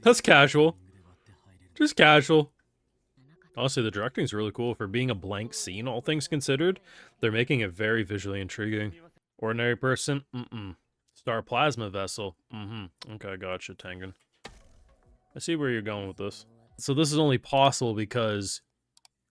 That's casual. Just casual. Honestly, the directing is really cool for being a blank scene, all things considered. They're making it very visually intriguing. Ordinary person? Mm-mm. Star plasma vessel? Mm-hmm. Okay, gotcha, Tengen. I see where you're going with this. So this is only possible because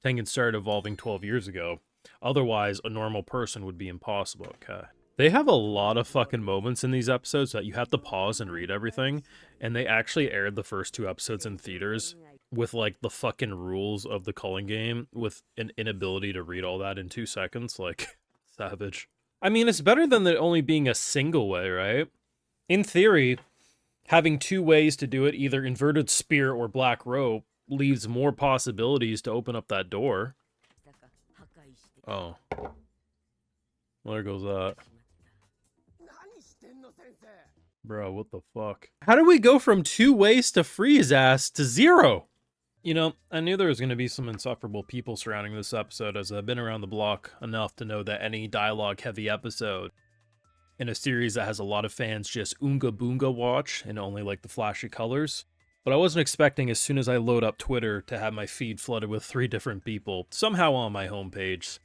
Tengen started evolving 12 years ago. Otherwise, a normal person would be impossible. Okay. They have a lot of fucking moments in these episodes that you have to pause and read everything. And they actually aired the first 2 episodes in theaters with like the fucking rules of the Culling Game with an inability to read all that in 2 seconds. Like, savage. I mean, it's better than it only being a single way, right? In theory, having 2 ways to do it, either inverted spear or black rope, leaves more possibilities to open up that door. Oh. Well, there goes that. Bro, what the fuck? How do we go from 2 ways to free his ass to 0? You know, I knew there was going to be some insufferable people surrounding this episode, as I've been around the block enough to know that any dialogue-heavy episode in a series that has a lot of fans just oonga boonga watch and only like the flashy colors. But I wasn't expecting as soon as I load up Twitter to have my feed flooded with 3 different people, somehow on my homepage,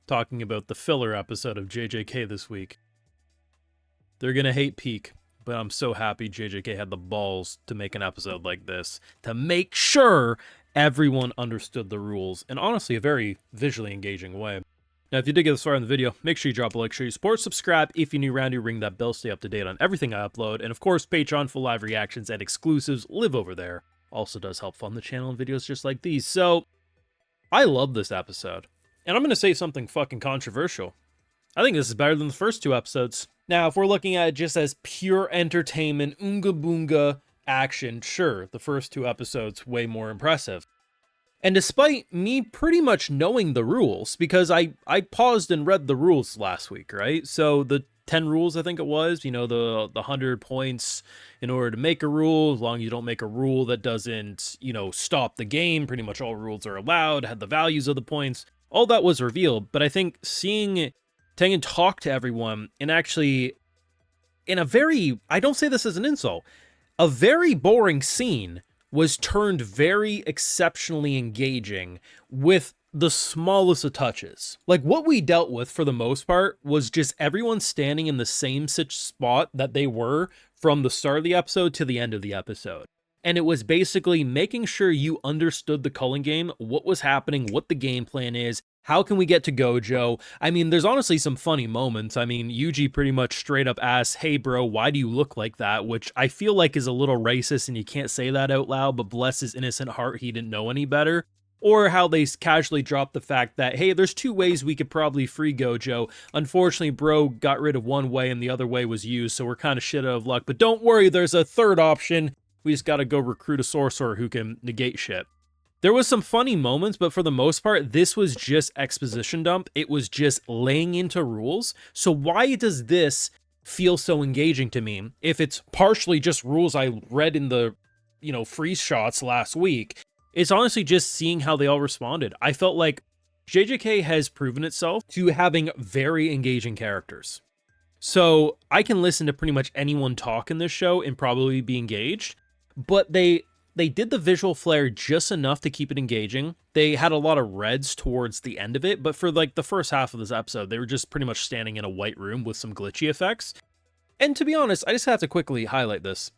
talking about the filler episode of JJK this week. They're gonna hate Peak, but I'm so happy JJK had the balls to make an episode like this, to make sure everyone understood the rules, in honestly a very visually engaging way. Now, if you did get this far in the video, make sure you drop a like, share your support, subscribe if you're new around here, ring that bell, stay up to date on everything I upload, and of course, Patreon for live reactions and exclusives live over there. Also does help fund the channel and videos just like these. So, I love this episode. And I'm going to say something fucking controversial. I think this is better than the first 2 episodes. Now, if we're looking at it just as pure entertainment, oonga boonga action, sure, the first 2 episodes way more impressive. And despite me pretty much knowing the rules, because I paused and read the rules last week, right? So the 10 rules, I think it was, you know, the 100 points in order to make a rule, as long as you don't make a rule that doesn't, you know, stop the game, pretty much all rules are allowed, had the values of the points, all that was revealed. But I think seeing Tengen talk to everyone and actually, in a very, I don't say this as an insult, a very boring scene was turned very exceptionally engaging with the smallest of touches. Like, what we dealt with for the most part was just everyone standing in the same such spot that they were from the start of the episode to the end of the episode. And it was basically making sure you understood the Culling Game, what was happening, what the game plan is, how can we get to Gojo? I mean, there's honestly some funny moments. I mean, Yuji pretty much straight up asks, hey bro, why do you look like that? Which I feel like is a little racist and you can't say that out loud, but bless his innocent heart, he didn't know any better. Or how they casually drop the fact that, hey, there's 2 ways we could probably free Gojo. Unfortunately, bro got rid of one way and the other way was used, so we're kind of shit out of luck. But don't worry, there's a 3rd option. We just gotta go recruit a sorcerer who can negate shit. There was some funny moments, but for the most part, this was just exposition dump. It was just laying into rules. So why does this feel so engaging to me if it's partially just rules I read in the, you know, freeze shots last week? It's honestly just seeing how they all responded. I felt like JJK has proven itself to having very engaging characters. So I can listen to pretty much anyone talk in this show and probably be engaged, but they did the visual flair just enough to keep it engaging. They had a lot of reds towards the end of it, but for like the first half of this episode, they were just pretty much standing in a white room with some glitchy effects. And to be honest, I just have to quickly highlight this.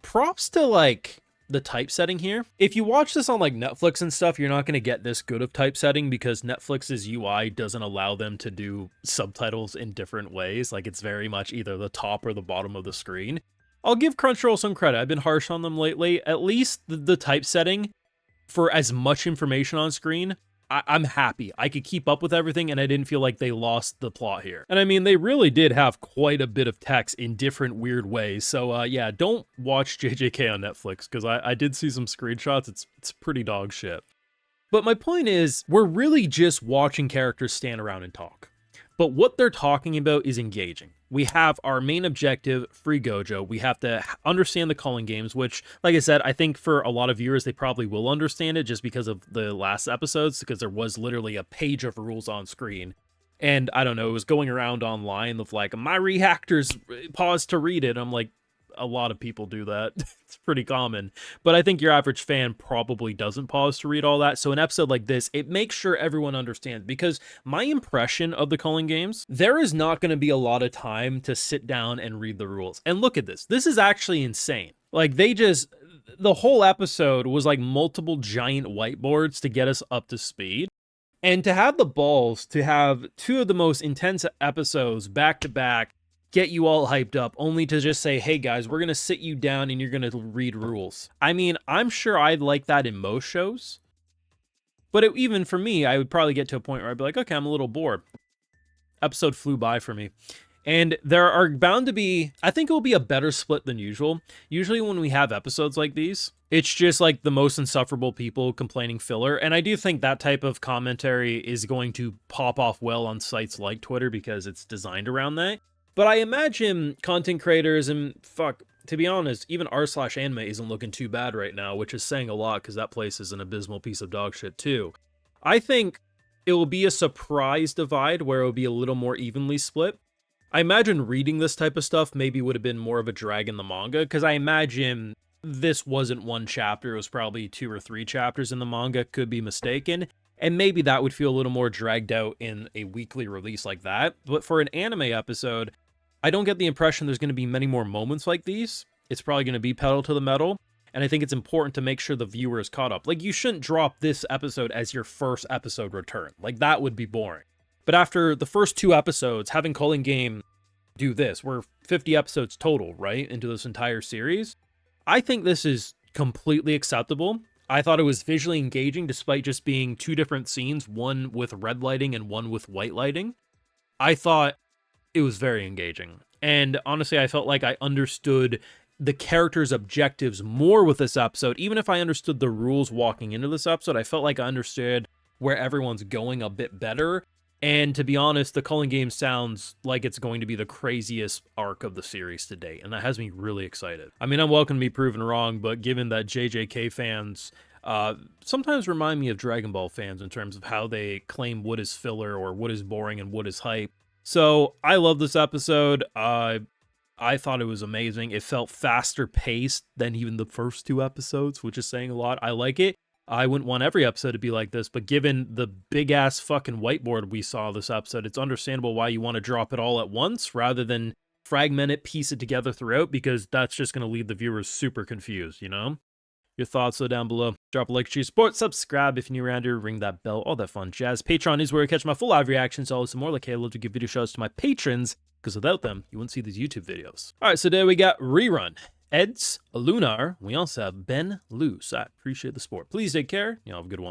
Props to like the typesetting here. If you watch this on like Netflix and stuff, you're not going to get this good of typesetting because Netflix's UI doesn't allow them to do subtitles in different ways. Like, it's very much either the top or the bottom of the screen. I'll give Crunchyroll some credit. I've been harsh on them lately. At least the typesetting for as much information on screen, I'm happy. I could keep up with everything and I didn't feel like they lost the plot here. And I mean, they really did have quite a bit of text in different weird ways. So yeah, don't watch JJK on Netflix because I did see some screenshots. It's pretty dog shit. But my point is, we're really just watching characters stand around and talk. But what they're talking about is engaging. We have our main objective, free Gojo. We have to understand the Culling Games, which, like I said, I think for a lot of viewers, they probably will understand it just because of the last episodes, because there was literally a page of rules on screen. And I don't know, it was going around online of like, my reactors paused to read it. I'm like, a lot of people do that. It's pretty common. But I think your average fan probably doesn't pause to read all that. So an episode like this, it makes sure everyone understands, because my impression of the Culling Games, there is not going to be a lot of time to sit down and read the rules. And look at this. This is actually insane. Like, the whole episode was like multiple giant whiteboards to get us up to speed. And to have the balls to have two of the most intense episodes back to back, get you all hyped up, only to just say, hey guys, we're going to sit you down and you're going to read rules. I mean, I'm sure I'd like that in most shows. But even for me, I would probably get to a point where I'd be like, okay, I'm a little bored. Episode flew by for me. And there are bound to be, I think it will be a better split than usual. Usually when we have episodes like these, it's just like the most insufferable people complaining filler. And I do think that type of commentary is going to pop off well on sites like Twitter because it's designed around that. But I imagine content creators and to be honest, even r/anime isn't looking too bad right now, which is saying a lot because that place is an abysmal piece of dog shit too. I think it will be a surprise divide where it will be a little more evenly split. I imagine reading this type of stuff maybe would have been more of a drag in the manga, because I imagine this wasn't one chapter, it was probably 2 or 3 chapters in the manga, could be mistaken, and maybe that would feel a little more dragged out in a weekly release like that. But for an anime episode, I don't get the impression there's going to be many more moments like these. It's probably going to be pedal to the metal, and I think it's important to make sure the viewer is caught up. Like, you shouldn't drop this episode as your first episode return. Like, that would be boring. But after the first 2 episodes, having Culling Game do this, we're 50 episodes total, right, into this entire series, I think this is completely acceptable. I thought it was visually engaging despite just being 2 different scenes, one with red lighting and one with white lighting. I thought it was very engaging. And honestly, I felt like I understood the characters' objectives more with this episode. Even if I understood the rules walking into this episode, I felt like I understood where everyone's going a bit better. And to be honest, the Culling Game sounds like it's going to be the craziest arc of the series to date, and that has me really excited. I mean, I'm welcome to be proven wrong, but given that JJK fans sometimes remind me of Dragon Ball fans in terms of how they claim what is filler or what is boring and what is hype. So I love this episode. I thought it was amazing. It felt faster paced than even the first 2 episodes, which is saying a lot. I like it. I wouldn't want every episode to be like this, but given the big-ass fucking whiteboard we saw this episode, it's understandable why you want to drop it all at once rather than fragment it, piece it together throughout, because that's just going to leave the viewers super confused, you know? Your thoughts are down below. Drop a like, share, support, subscribe if you're new around here, ring that bell, all that fun jazz. Patreon is where you catch my full live reactions, all some more. Like, hey, I love to give video shows to my patrons, because without them, you wouldn't see these YouTube videos. All right, so today we got Rerun, Eds, Lunar. We also have Ben Loose. I appreciate the support. Please take care. Y'all have a good one.